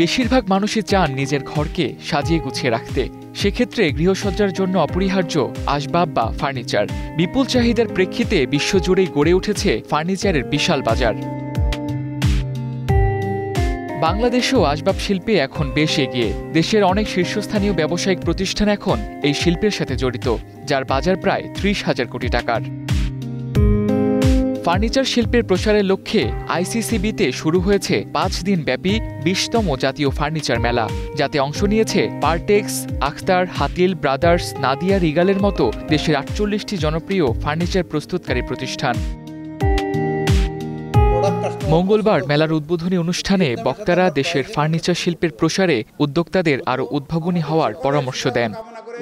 বেশিরভাগ মানুষই চান নিজের ঘরকে সাজিয়ে গুছিয়ে রাখতে। সেক্ষেত্রে গৃহসজ্জার জন্য অপরিহার্য আসবাব বা ফার্নিচার। বিপুল চাহিদার প্রেক্ষিতে বিশ্বজুড়েই গড়ে উঠেছে ফার্নিচারের বিশাল বাজার। বাংলাদেশেও আসবাব শিল্পে এখন বেশ এগিয়ে। দেশের অনেক শীর্ষস্থানীয় ব্যবসায়িক প্রতিষ্ঠান এখন এই শিল্পের সাথে জড়িত, যার বাজার প্রায় ৩০,০০০ কোটি টাকার। ফার্নিচার শিল্পের প্রসারের লক্ষ্যে আইসিসিবিতে শুরু হয়েছে ৫ দিন ব্যাপী ২০তম জাতীয় ফার্নিচার মেলা, যাতে অংশ নিয়েছে পারটেক্স, আখতার, হাতিল ব্রাদার্স, নাদিয়া রিগালের মতো দেশের ৪৮টি জনপ্রিয় ফার্নিচার প্রস্তুতকারী প্রতিষ্ঠান। মঙ্গলবার মেলার উদ্বোধনী অনুষ্ঠানে বক্তারা দেশের ফার্নিচার শিল্পের প্রসারে উদ্যোক্তাদের আরও উদ্ভাবনী হওয়ার পরামর্শ দেন।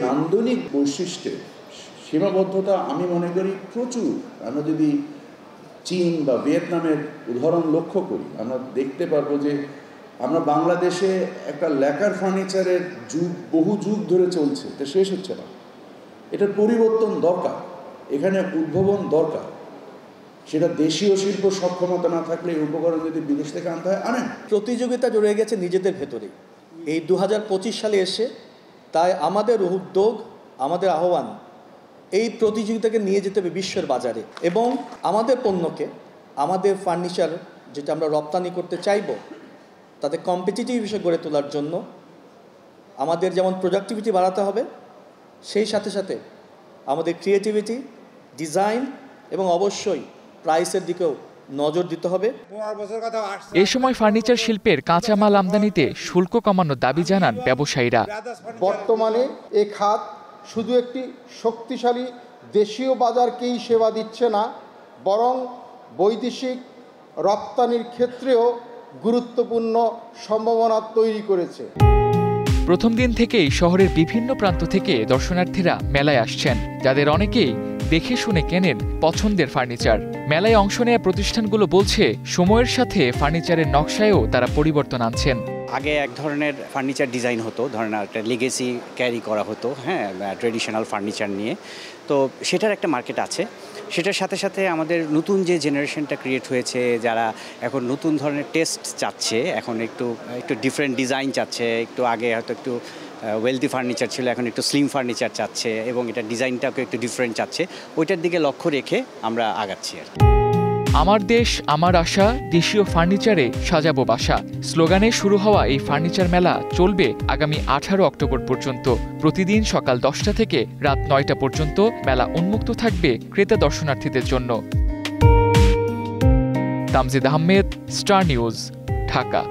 নান্দনিক বৈশিষ্ট্যের সীমাবদ্ধতা আমি মনে করি প্রচুর। আমরা যদি চীন বা ভিয়েতনামের উদাহরণ লক্ষ্য করি, আমরা দেখতে পারবো যে আমরা বাংলাদেশে একটা ল্যাকার ফার্নিচারের যুগ বহু যুগ ধরে চলছে, এটা শেষ হচ্ছে না। এটার পরিবর্তন দরকার, এখানে উদ্ভাবন দরকার। সেটা দেশীয় শিল্প সক্ষমতা না থাকলে এই উপকরণ যদি বিদেশ থেকে আনতে হয় আনেন। প্রতিযোগিতা জড়িয়ে গেছে নিজেদের ভেতরে এই ২০২৫ সালে এসে। তাই আমাদের উদ্যোগ, আমাদের আহ্বান এই প্রতিযোগিতাকে নিয়ে যেতে হবে বিশ্বের বাজারে, এবং আমাদের পণ্যকে, আমাদের ফার্নিচার যেটা আমরা রপ্তানি করতে চাইব, তাতে কম্পিটিটিভ হিসেবে গড়ে তোলার জন্য আমাদের যেমন প্রোডাক্টিভিটি বাড়াতে হবে, সেই সাথে সাথে আমাদের ক্রিয়েটিভিটি, ডিজাইন এবং অবশ্যই প্রাইসের দিকেও নজর দিতে হবে। এই সময় ফার্নিচার শিল্পের কাঁচামাল আমদানিতে শুল্ক কমানোর দাবি জানান ব্যবসায়ীরা। বর্তমানে এ খাত শুধু একটি শক্তিশালী দেশীয় বাজারকেই সেবা দিচ্ছে না, বরং বৈদেশিক রপ্তানির ক্ষেত্রেও গুরুত্বপূর্ণ সম্ভাবনা তৈরি করেছে। প্রথম দিন থেকেই শহরের বিভিন্ন প্রান্ত থেকে দর্শনার্থীরা মেলায় আসছেন, যাদের অনেকেই দেখে শুনে কেনেন পছন্দের ফার্নিচার। মেলায় অংশ নেওয়া প্রতিষ্ঠানগুলো বলছে, সময়ের সাথে ফার্নিচারের নকশায়ও তারা পরিবর্তন আনছেন। আগে এক ধরনের ফার্নিচার ডিজাইন হতো, ধরেন একটা লেগেসি ক্যারি করা হতো, ট্রেডিশনাল ফার্নিচার নিয়ে। তো সেটার একটা মার্কেট আছে। সেটার সাথে সাথে আমাদের নতুন যে জেনারেশনটা ক্রিয়েট হয়েছে, যারা এখন নতুন ধরনের টেস্ট চাচ্ছে, এখন একটু ডিফারেন্ট ডিজাইন চাচ্ছে, একটু আগে হয়তো একটু ওয়েলথি ফার্নিচার ছিল, এখন একটু স্লিম ফার্নিচার চাচ্ছে, এবং এটা ডিজাইনটাকে একটু ডিফারেন্ট চাচ্ছে। ওইটার দিকে লক্ষ্য রেখে আমরা আগাচ্ছি আর কি। আমার দেশ আমার আশা, দেশীয় ফার্নিচারে সাজাবো বাসা স্লোগানে শুরু হওয়া এই ফার্নিচার মেলা চলবে আগামী 18 অক্টোবর পর্যন্ত। প্রতিদিন সকাল 10টা থেকে রাত 9টা পর্যন্ত মেলা উন্মুক্ত থাকবে ক্রেতা দর্শনার্থীদের জন্য। Tamjid Ahmed, star news, Dhaka.